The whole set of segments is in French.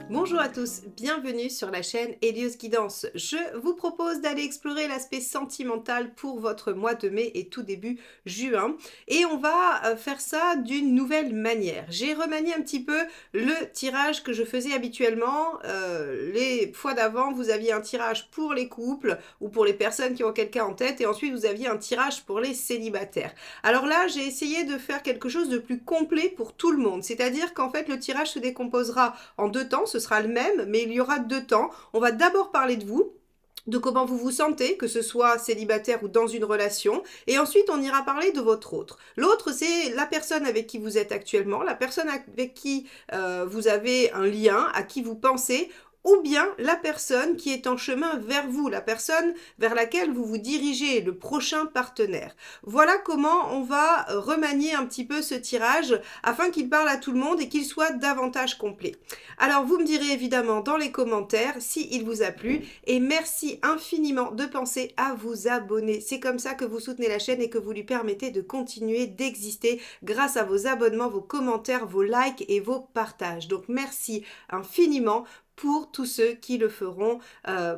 Bonjour à tous, bienvenue sur la chaîne Helios Guidance. Je vous propose d'aller explorer l'aspect sentimental pour votre mois de mai et tout début juin. Et on va faire ça d'une nouvelle manière. J'ai remanié un petit peu le tirage que je faisais habituellement. Les fois d'avant, vous aviez un tirage pour les couples ou pour les personnes qui ont quelqu'un en tête et ensuite vous aviez un tirage pour les célibataires. Alors là, j'ai essayé de faire quelque chose de plus complet pour tout le monde. C'est-à-dire qu'en fait, le tirage se décomposera en deux temps, ce sera le même, mais il y aura deux temps. On va d'abord parler de vous, de comment vous vous sentez, que ce soit célibataire ou dans une relation, et ensuite on ira parler de votre autre. L'autre, c'est la personne avec qui vous êtes actuellement, la personne avec qui vous avez un lien, à qui vous pensez, ou bien la personne qui est en chemin vers vous, la personne vers laquelle vous vous dirigez, le prochain partenaire. Voilà comment on va remanier un petit peu ce tirage afin qu'il parle à tout le monde et qu'il soit davantage complet. Alors vous me direz évidemment dans les commentaires si il vous a plu et merci infiniment de penser à vous abonner. C'est comme ça que vous soutenez la chaîne et que vous lui permettez de continuer d'exister grâce à vos abonnements, vos commentaires, vos likes et vos partages. Donc merci infiniment pour tous ceux qui le feront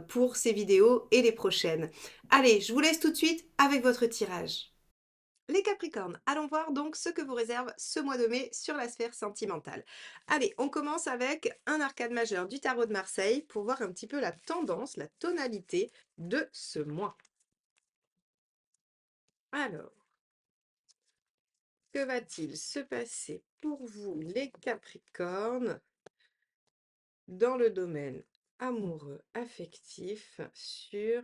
pour ces vidéos et les prochaines. Allez, je vous laisse tout de suite avec votre tirage. Les Capricornes, allons voir donc ce que vous réserve ce mois de mai sur la sphère sentimentale. Allez, on commence avec un arcane majeur du tarot de Marseille pour voir un petit peu la tendance, la tonalité de ce mois. Alors, que va-t-il se passer pour vous les Capricornes dans le domaine amoureux, affectif sur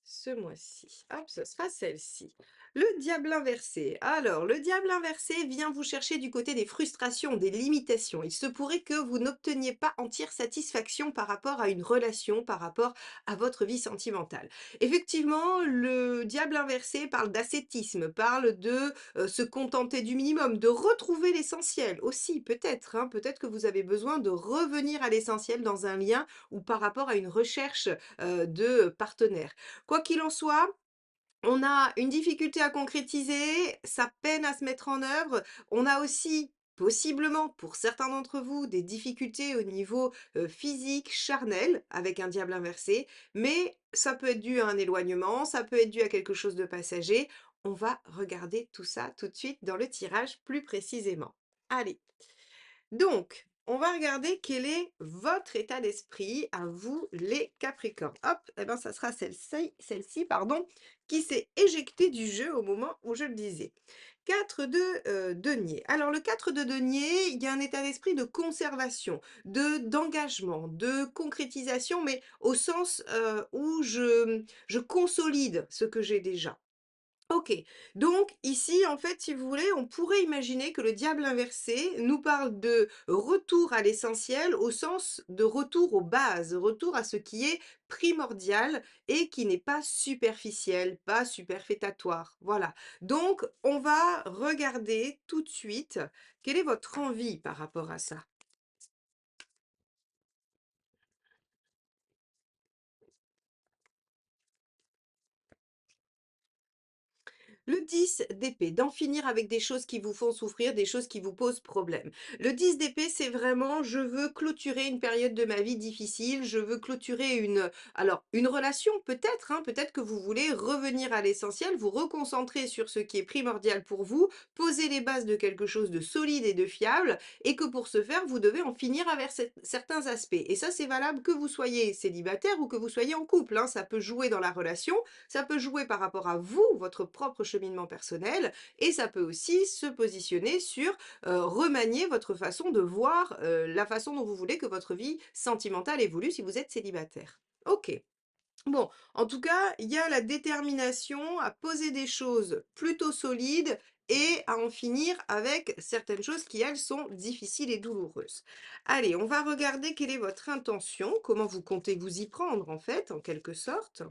ce mois-ci? Hop, ce sera celle-ci. Le diable inversé. Alors, le diable inversé vient vous chercher du côté des frustrations, des limitations. Il se pourrait que vous n'obteniez pas entière satisfaction par rapport à une relation, par rapport à votre vie sentimentale. Effectivement, le diable inversé parle d'ascétisme, parle de se contenter du minimum, de retrouver l'essentiel aussi, peut-être. Hein, peut-être que vous avez besoin de revenir à l'essentiel dans un lien ou par rapport à une recherche de partenaire. Quoi qu'il en soit, on a une difficulté à concrétiser, ça peine à se mettre en œuvre. On a aussi, possiblement, pour certains d'entre vous, des difficultés au niveau physique, charnel, avec un diable inversé, mais ça peut être dû à un éloignement, ça peut être dû à quelque chose de passager. On va regarder tout ça tout de suite dans le tirage plus précisément. Allez, donc, on va regarder quel est votre état d'esprit à vous, les Capricornes. Hop, eh ben, ça sera celle-ci, pardon, qui s'est éjectée du jeu au moment où je le disais. 4 de denier. Alors, le 4 de denier, il y a un état d'esprit de conservation, d'engagement, de concrétisation, mais au sens où je consolide ce que j'ai déjà. OK. Donc ici, en fait, si vous voulez, on pourrait imaginer que le diable inversé nous parle de retour à l'essentiel au sens de retour aux bases, retour à ce qui est primordial et qui n'est pas superficiel, pas superfétatoire. Voilà. Donc, on va regarder tout de suite quelle est votre envie par rapport à ça. Le 10 d'épée, d'en finir avec des choses qui vous font souffrir, des choses qui vous posent problème. Le 10 d'épée, c'est vraiment, je veux clôturer une période de ma vie difficile, je veux clôturer une relation peut-être, hein, peut-être que vous voulez revenir à l'essentiel, vous reconcentrer sur ce qui est primordial pour vous, poser les bases de quelque chose de solide et de fiable, et que pour ce faire, vous devez en finir avec certains aspects. Et ça, c'est valable que vous soyez célibataire ou que vous soyez en couple, hein, ça peut jouer dans la relation, ça peut jouer par rapport à vous, votre propre cheminement personnel, et ça peut aussi se positionner sur remanier votre façon de voir la façon dont vous voulez que votre vie sentimentale évolue si vous êtes célibataire. Ok. Bon, en tout cas, il y a la détermination à poser des choses plutôt solides et à en finir avec certaines choses qui, elles, sont difficiles et douloureuses. Allez, on va regarder quelle est votre intention, comment vous comptez vous y prendre, en fait, en quelque sorte.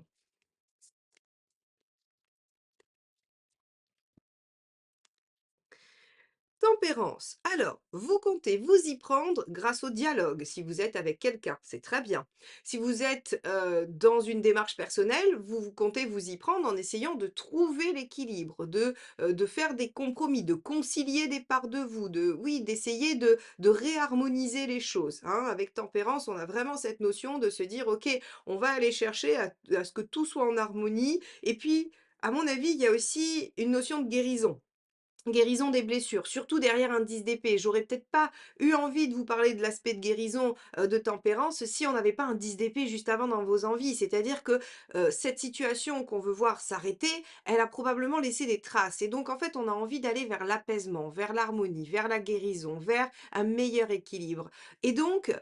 Tempérance. Alors, vous comptez vous y prendre grâce au dialogue si vous êtes avec quelqu'un, c'est très bien. Si vous êtes dans une démarche personnelle, vous comptez vous y prendre en essayant de trouver l'équilibre, de faire des compromis, de concilier des parts de vous, oui, d'essayer de réharmoniser les choses, hein. Avec tempérance, on a vraiment cette notion de se dire, ok, on va aller chercher à ce que tout soit en harmonie. Et puis, à mon avis, il y a aussi une notion de guérison. Guérison des blessures, surtout derrière un 10 d'épée. J'aurais peut-être pas eu envie de vous parler de l'aspect de guérison, de tempérance, si on n'avait pas un 10 d'épée juste avant dans vos envies. C'est-à-dire que, cette situation qu'on veut voir s'arrêter, elle a probablement laissé des traces et donc en fait, on a envie d'aller vers l'apaisement, vers l'harmonie, vers la guérison, vers un meilleur équilibre et donc,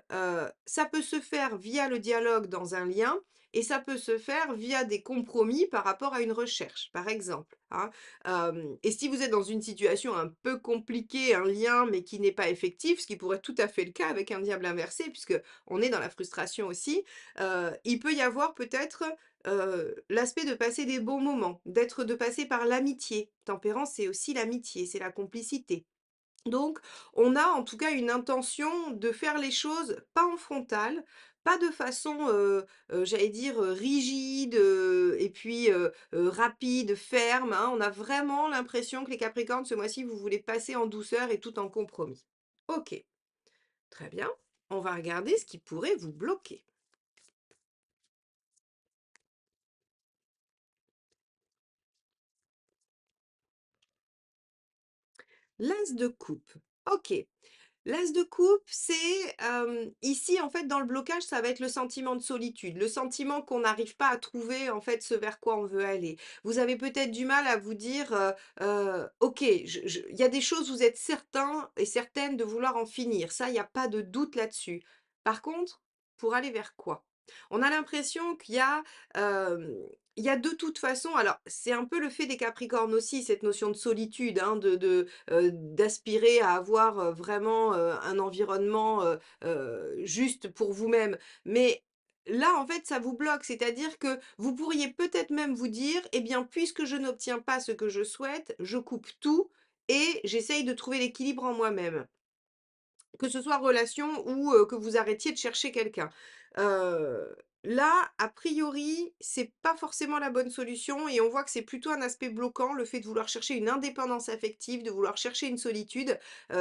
ça peut se faire via le dialogue dans un lien et ça peut se faire via des compromis par rapport à une recherche, par exemple, hein. Et si vous êtes dans une situation un peu compliquée, un lien, mais qui n'est pas effectif, ce qui pourrait être tout à fait le cas avec un diable inversé, puisque on est dans la frustration aussi, il peut y avoir peut-être, l'aspect de passer des bons moments, de passer par l'amitié. Tempérance, c'est aussi l'amitié, c'est la complicité. Donc, on a en tout cas une intention de faire les choses pas en frontal, pas de façon, j'allais dire, rigide, et puis, rapide, ferme, hein. On a vraiment l'impression que les Capricornes, ce mois-ci, vous voulez passer en douceur et tout en compromis. OK, très bien. On va regarder ce qui pourrait vous bloquer. L'as de coupe. OK. L'as de coupe, c'est, ici, en fait, dans le blocage, ça va être le sentiment de solitude, le sentiment qu'on n'arrive pas à trouver, en fait, ce vers quoi on veut aller. Vous avez peut-être du mal à vous dire, «OK, je il y a des choses, vous êtes certain et certaine de vouloir en finir. Ça, il y a pas de doute là-dessus. Par contre, pour aller vers quoi?» On a l'impression hem, il y a de toute façon alors, c'est un peu le fait des Capricornes aussi, cette notion de solitude, hein, d'aspirer à avoir, vraiment, un environnement, juste pour vous-même. Mais là, en fait, ça vous bloque, c'est-à-dire que vous pourriez peut-être même vous dire: «Eh bien, puisque je n'obtiens pas ce que je souhaite, je coupe tout et j'essaye de trouver l'équilibre en moi-même». Que ce soit relation ou que vous arrêtiez de chercher quelqu'un. Heu, Là, a priori, c'est pas forcément la bonne solution et on voit que c'est plutôt un aspect bloquant, le fait de vouloir chercher une indépendance affective, de vouloir chercher une solitude,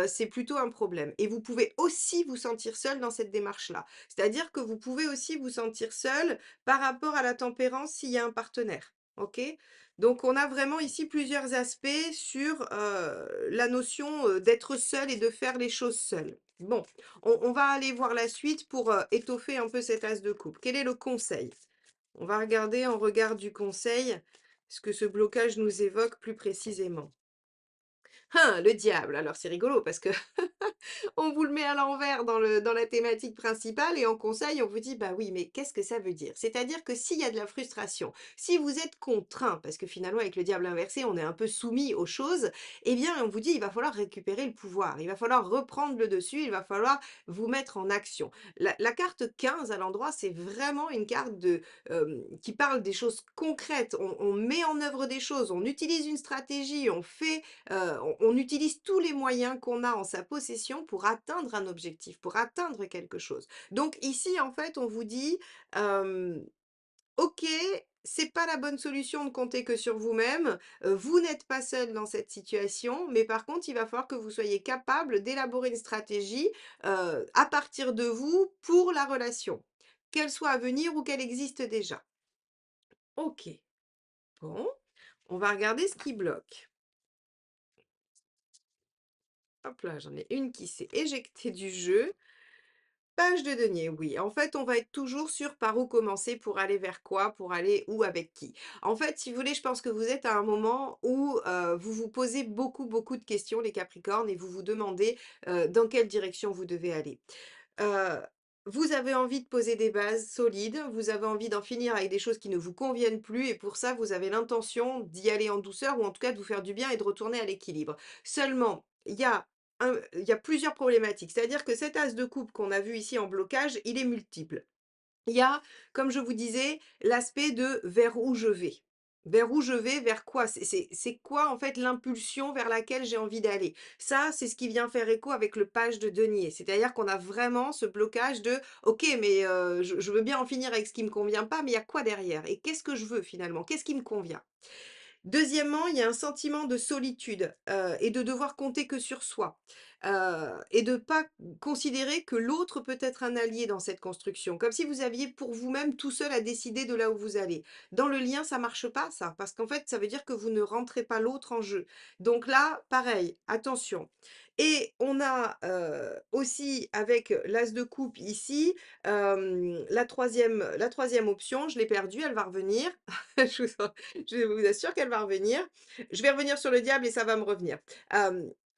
c'est plutôt un problème et vous pouvez aussi vous sentir seul dans cette démarche-là. C'est-à-dire que vous pouvez aussi vous sentir seul par rapport à la tempérance s'il y a un partenaire, OK? Donc on a vraiment ici plusieurs aspects sur, la notion, d'être seul et de faire les choses seul. Bon, on va aller voir la suite pour, étoffer un peu cet as de coupe. Quel est le conseil? On va regarder en regard du conseil, ce que ce blocage nous évoque plus précisément. Hein, le diable! Alors c'est rigolo parce que on vous le met à l'envers dans la thématique principale et en conseil, on vous dit: «Bah oui, mais qu'est-ce que ça veut dire?» C'est-à-dire que s'il y a de la frustration, si vous êtes contraint, parce que finalement avec le diable inversé, on est un peu soumis aux choses, eh bien on vous dit: «Il va falloir récupérer le pouvoir, il va falloir reprendre le dessus, il va falloir vous mettre en action». La carte 15 à l'endroit, c'est vraiment une carte qui parle des choses concrètes. On met en œuvre des choses, on utilise une stratégie, on utilise tous les moyens qu'on a en sa possession pour atteindre un objectif, pour atteindre quelque chose. Donc ici, en fait, on vous dit, hem: «OK, c'est pas la bonne solution de compter que sur vous-même, vous n'êtes pas seul dans cette situation, mais par contre, il va falloir que vous soyez capable d'élaborer une stratégie, à partir de vous pour la relation, qu'elle soit à venir ou qu'elle existe déjà». OK, bon, on va regarder ce qui bloque. Hop là, j'en ai une qui s'est éjectée du jeu. Page de denier, oui. En fait, on va être toujours sur par où commencer pour aller vers quoi, pour aller où, avec qui. En fait, si vous voulez, je pense que vous êtes à un moment où vous vous posez beaucoup, beaucoup de questions, les Capricornes, et vous vous demandez dans quelle direction vous devez aller. Heu, Vous avez envie de poser des bases solides, vous avez envie d'en finir avec des choses qui ne vous conviennent plus et pour ça, vous avez l'intention d'y aller en douceur ou en tout cas de vous faire du bien et de retourner à l'équilibre. Seulement, il y a plusieurs problématiques. C'est-à-dire que cet as de coupe qu'on a vu ici en blocage, il est multiple. Il y a, comme je vous disais, l'aspect de vers où je vais. Vers où je vais, vers quoi? C'est quoi en fait l'impulsion vers laquelle j'ai envie d'aller? Ça, c'est ce qui vient faire écho avec le page de denier. C'est-à-dire qu'on a vraiment ce blocage de: «OK, mais je veux bien en finir avec ce qui me convient pas, mais il y a quoi derrière? Et qu'est-ce que je veux finalement? Qu'est-ce qui me convient?» Deuxièmement, il y a un sentiment de solitude, et de devoir compter que sur soi, et de pas considérer que l'autre peut être un allié dans cette construction. Comme si vous aviez pour vous-même tout seul à décider de là où vous allez. Dans le lien, ça marche pas ça, parce qu'en fait, ça veut dire que vous ne rentrez pas l'autre en jeu. Donc là, pareil, attention. Et on a, aussi avec l'as de coupe ici, la troisième option, je l'ai perdue, elle va revenir. Je vous je vous assure qu'elle va revenir. Je vais revenir sur le diable et ça va me revenir.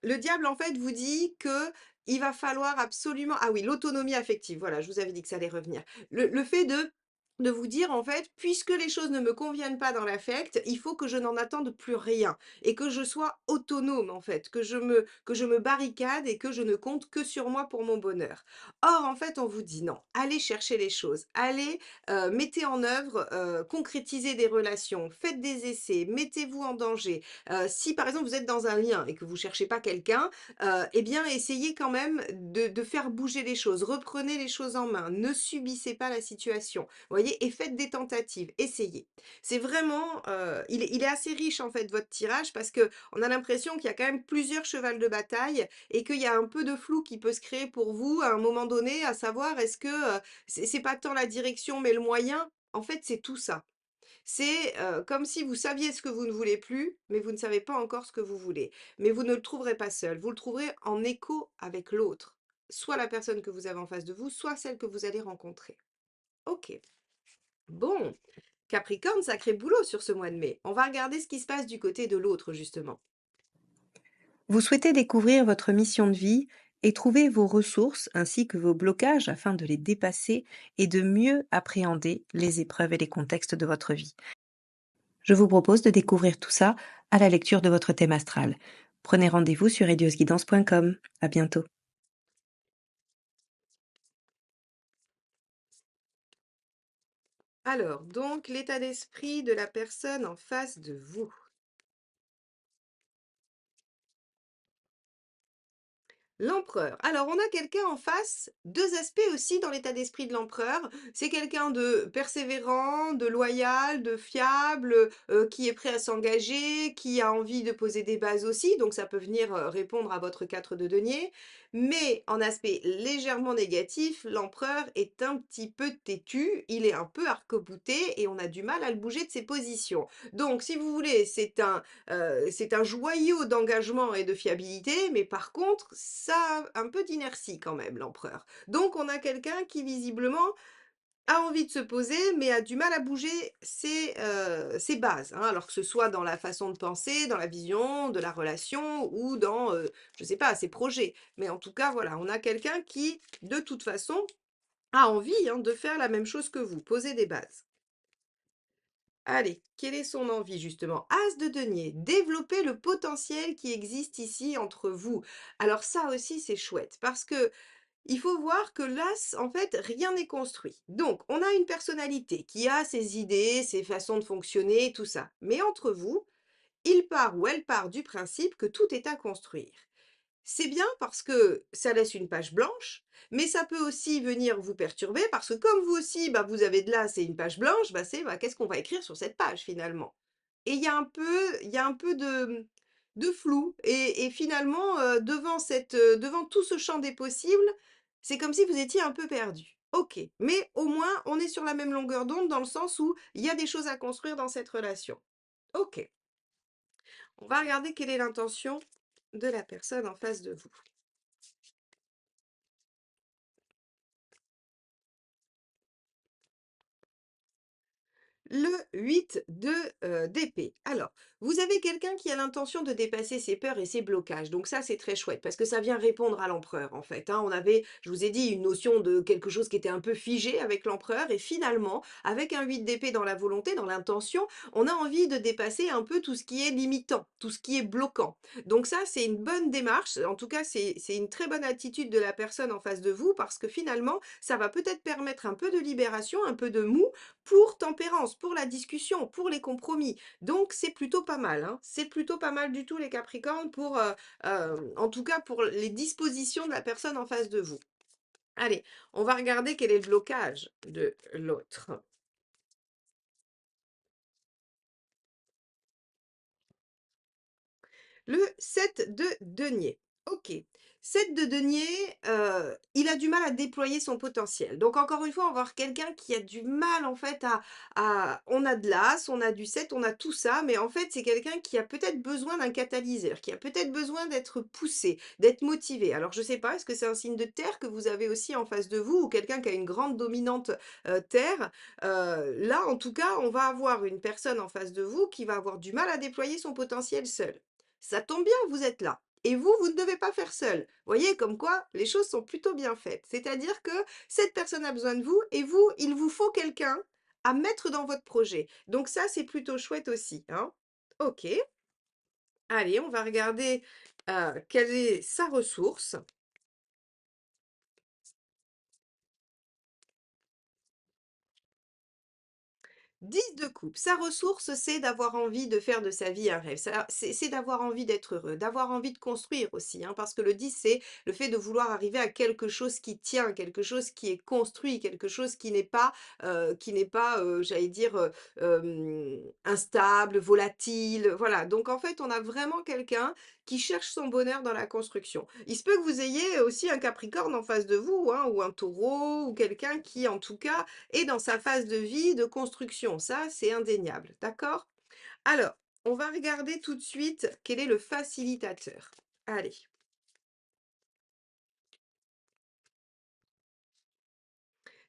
Le diable, en fait, vous dit que il va falloir absolument ah oui, l'autonomie affective, voilà, je vous avais dit que ça allait revenir. Le fait de vous dire, en fait: «Puisque les choses ne me conviennent pas dans l'affect, il faut que je n'en attende plus rien et que je sois autonome, en fait, que je me barricade et que je ne compte que sur moi pour mon bonheur». Or, en fait, on vous dit: «Non, allez chercher les choses, allez mettez en œuvre, concrétisez des relations, faites des essais, mettez-vous en danger. Si par exemple vous êtes dans un lien et que vous cherchez pas quelqu'un, eh bien essayez quand même de faire bouger les choses. Reprenez les choses en main, ne subissez pas la situation, vous voyez? Et faites des tentatives, essayez. C'est vraiment, il est assez riche en fait votre tirage parce que on a l'impression qu'il y a quand même plusieurs chevals de bataille et qu'il y a un peu de flou qui peut se créer pour vous à un moment donné, à savoir est-ce que, c'est pas tant la direction, mais le moyen. En fait, c'est tout ça. C'est, comme si vous saviez ce que vous ne voulez plus, mais vous ne savez pas encore ce que vous voulez. Mais vous ne le trouverez pas seul, vous le trouverez en écho avec l'autre. Soit la personne que vous avez en face de vous, soit celle que vous allez rencontrer. OK. Bon, Capricorne, sacré boulot sur ce mois de mai. On va regarder ce qui se passe du côté de l'autre, justement. Vous souhaitez découvrir votre mission de vie et trouver vos ressources ainsi que vos blocages afin de les dépasser et de mieux appréhender les épreuves et les contextes de votre vie. Je vous propose de découvrir tout ça à la lecture de votre thème astral. Prenez rendez-vous sur radiosguidance.com. À bientôt. Alors, donc, l'état d'esprit de la personne en face de vous. L'empereur. Alors, on a quelqu'un en face, 2 aspects aussi dans l'état d'esprit de l'empereur. C'est quelqu'un de persévérant, de loyal, de fiable, qui est prêt à s'engager, qui a envie de poser des bases aussi, donc ça peut venir, répondre à votre 4 de denier. Mais en aspect légèrement négatif, l'empereur est un petit peu têtu, il est un peu arc-bouté et on a du mal à le bouger de ses positions. Donc si vous voulez, c'est un joyau d'engagement et de fiabilité, mais par contre, ça a un peu d'inertie quand même, l'empereur. Donc on a quelqu'un qui visiblement a envie de se poser, mais a du mal à bouger ses bases, hein. Alors que ce soit dans la façon de penser, dans la vision de la relation ou dans, je sais pas, ses projets. Mais en tout cas, voilà, on a quelqu'un qui, de toute façon, a envie, hein, de faire la même chose que vous, poser des bases. Allez, quelle est son envie justement? As de denier, développer le potentiel qui existe ici entre vous. Alors ça aussi c'est chouette parce que il faut voir que l'as, en fait, rien n'est construit. Donc, on a une personnalité qui a ses idées, ses façons de fonctionner, tout ça. Mais entre vous, il part ou elle part du principe que tout est à construire. C'est bien parce que ça laisse une page blanche, mais ça peut aussi venir vous perturber parce que comme vous aussi, bah, vous avez de l'as et une page blanche, bah, c'est bah, qu'est-ce qu'on va écrire sur cette page finalement? Et il y a un peu de flou et finalement, devant tout ce champ des possibles, c'est comme si vous étiez un peu perdu. OK, mais au moins on est sur la même longueur d'onde dans le sens où il y a des choses à construire dans cette relation. OK, on va regarder quelle est l'intention de la personne en face de vous. Le 8 de, d'épée. Alors, Vous avez quelqu'un qui a l'intention de dépasser ses peurs et ses blocages. Donc ça, c'est très chouette parce que ça vient répondre à l'empereur, en fait, hein. On avait, je vous ai dit, une notion de quelque chose qui était un peu figé avec l'empereur et finalement, avec un 8 d'épée dans la volonté, dans l'intention, on a envie de dépasser un peu tout ce qui est limitant, tout ce qui est bloquant. Donc ça, c'est une bonne démarche. En tout cas, c'est une très bonne attitude de la personne en face de vous parce que finalement, ça va peut-être permettre un peu de libération, un peu de mou pour tempérance, pour la discussion, pour les compromis. Donc c'est plutôt pas mal, hein. C'est plutôt pas mal du tout les Capricornes pour, en tout cas pour les dispositions de la personne en face de vous. Allez, on va regarder quel est le blocage de l'autre. Le 7 de denier. OK. 7 de denier, il a du mal à déployer son potentiel. Donc encore une fois, on va voir quelqu'un qui a du mal en fait on a de l'As, on a du 7, on a tout ça, mais en fait, c'est quelqu'un qui a peut-être besoin d'un catalyseur, qui a peut-être besoin d'être poussé, d'être motivé. Alors je sais pas, est-ce que c'est un signe de terre que vous avez aussi en face de vous ou quelqu'un qui a une grande dominante, terre? Là, en tout cas, on va avoir une personne en face de vous qui va avoir du mal à déployer son potentiel seul. Ça tombe bien, vous êtes là. Et vous, vous ne devez pas faire seul. Voyez, comme quoi les choses sont plutôt bien faites. C'est-à-dire que cette personne a besoin de vous et vous, il vous faut quelqu'un à mettre dans votre projet. Donc ça, c'est plutôt chouette aussi, hein. OK. Allez, on va regarder quelle est sa ressource. Dix de coupe, sa ressource, c'est d'avoir envie de faire de sa vie un rêve. Ça c'est d'avoir envie d'être heureux, d'avoir envie de construire aussi, hein, parce que le 10, c'est le fait de vouloir arriver à quelque chose qui tient, quelque chose qui est construit, quelque chose qui n'est pas, j'allais dire, instable, volatile, voilà. Donc en fait, on a vraiment quelqu'un qui cherche son bonheur dans la construction. Il se peut que vous ayez aussi un Capricorne en face de vous, hein, ou un Taureau, ou quelqu'un qui, en tout cas, et dans sa phase de vie de construction. Ça, c'est indéniable, d'accord? Alors, on va regarder tout de suite quel est le facilitateur. Allez.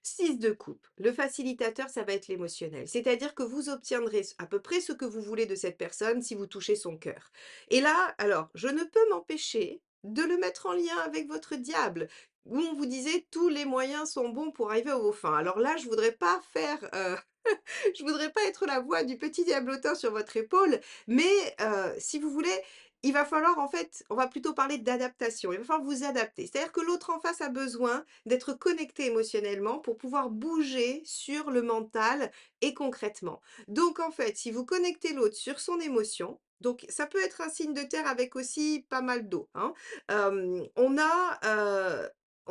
6 de coupe. Le facilitateur, ça va être l'émotionnel. C'est-à-dire que vous obtiendrez à peu près ce que vous voulez de cette personne si vous touchez son cœur. Et là, alors, je ne peux m'empêcher de le mettre en lien avec votre diable, où on vous disait tous les moyens sont bons pour arriver à vos fins. Alors là, je voudrais pas faire je voudrais pas être la voix du petit diablotin sur votre épaule, mais si vous voulez, il va falloir en fait, on va plutôt parler d'adaptation. Il va falloir vous adapter. C'est-à-dire que l'autre en face a besoin d'être connecté émotionnellement pour pouvoir bouger sur le mental et concrètement. Donc en fait, si vous connectez l'autre sur son émotion, donc ça peut être un signe de terre avec aussi pas mal d'eau, hein.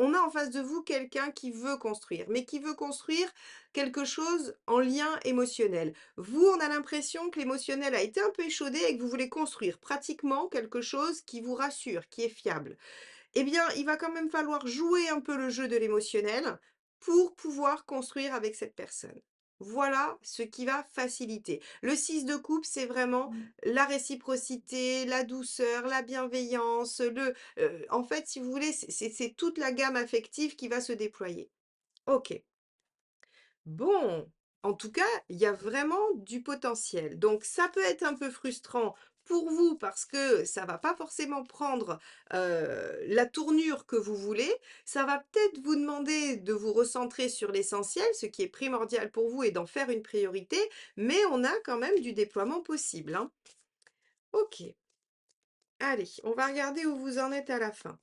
On a en face de vous quelqu'un qui veut construire, mais qui veut construire quelque chose en lien émotionnel. Vous, on a l'impression que l'émotionnel a été un peu échaudé et que vous voulez construire pratiquement quelque chose qui vous rassure, qui est fiable. Eh bien, il va quand même falloir jouer un peu le jeu de l'émotionnel pour pouvoir construire avec cette personne. Voilà ce qui va faciliter. Le 6 de coupe, c'est vraiment la réciprocité, la douceur, la bienveillance, en fait, si vous voulez, c'est toute la gamme affective qui va se déployer. OK. Bon, en tout cas, il y a vraiment du potentiel. Donc ça peut être un peu frustrant pour vous parce que ça va pas forcément prendre, la tournure que vous voulez. Ça va peut-être vous demander de vous recentrer sur l'essentiel, ce qui est primordial pour vous et d'en faire une priorité, mais on a quand même du déploiement possible, hein. OK, allez, on va regarder où vous en êtes à la fin.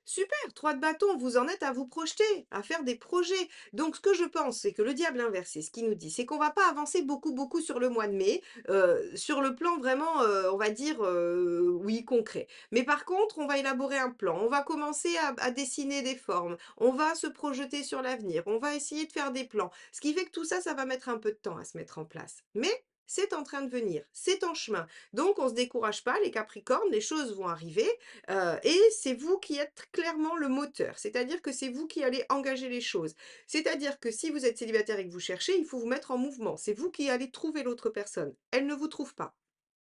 Super, 3 de bâton, vous en êtes à vous projeter, à faire des projets. Donc ce que je pense, c'est que le diable inversé, ce qu'il nous dit, c'est qu'on va pas avancer beaucoup, beaucoup sur le mois de mai, sur le plan vraiment, on va dire, oui, concret. Mais par contre, on va élaborer un plan, on va commencer à dessiner des formes, on va se projeter sur l'avenir, on va essayer de faire des plans. Ce qui fait que tout ça, ça va mettre un peu de temps à se mettre en place. Mais c'est en train de venir, c'est en chemin. Donc on se décourage pas, les Capricornes, les choses vont arriver. Et c'est vous qui êtes clairement le moteur, c'est-à-dire que c'est vous qui allez engager les choses. C'est-à-dire que si vous êtes célibataire et que vous cherchez, il faut vous mettre en mouvement. C'est vous qui allez trouver l'autre personne. Elle ne vous trouve pas.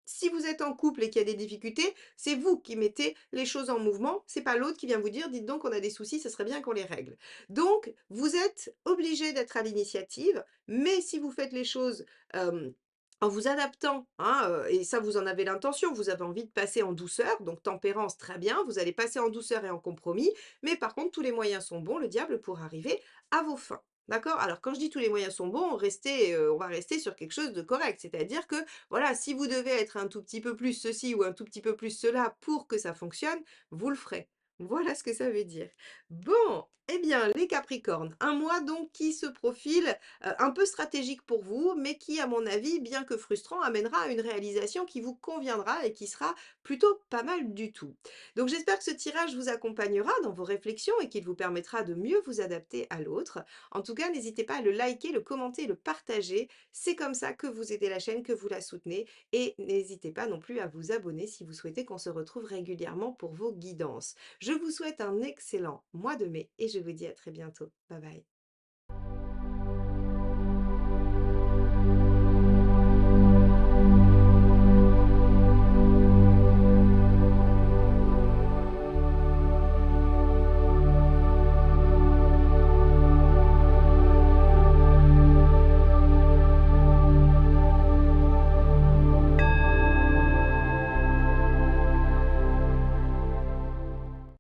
Si vous êtes en couple et qu'il y a des difficultés, c'est vous qui mettez les choses en mouvement, c'est pas l'autre qui vient vous dire: «Dites donc, on a des soucis, ça serait bien qu'on les règle». Donc vous êtes obligés d'être à l'initiative, mais si vous faites les choses, hem, en vous adaptant, hein, et ça vous en avez l'intention, vous avez envie de passer en douceur, donc tempérance, très bien, vous allez passer en douceur et en compromis, mais par contre tous les moyens sont bons, le diable, pour arriver à vos fins. D'accord? Alors quand je dis tous les moyens sont bons, on va rester sur quelque chose de correct, c'est-à-dire que voilà, si vous devez être un tout petit peu plus ceci ou un tout petit peu plus cela pour que ça fonctionne, vous le ferez. Voilà ce que ça veut dire. Bon, eh bien, les Capricornes, un mois donc qui se profile un peu stratégique pour vous, mais qui, à mon avis, bien que frustrant, amènera à une réalisation qui vous conviendra et qui sera plutôt pas mal du tout. Donc j'espère que ce tirage vous accompagnera dans vos réflexions et qu'il vous permettra de mieux vous adapter à l'autre. En tout cas, n'hésitez pas à le liker, le commenter et le partager. C'est comme ça que vous aidez la chaîne, que vous la soutenez et n'hésitez pas non plus à vous abonner si vous souhaitez qu'on se retrouve régulièrement pour vos guidances. Je vous souhaite un excellent mois de mai et je vous dis à très bientôt. Bye bye.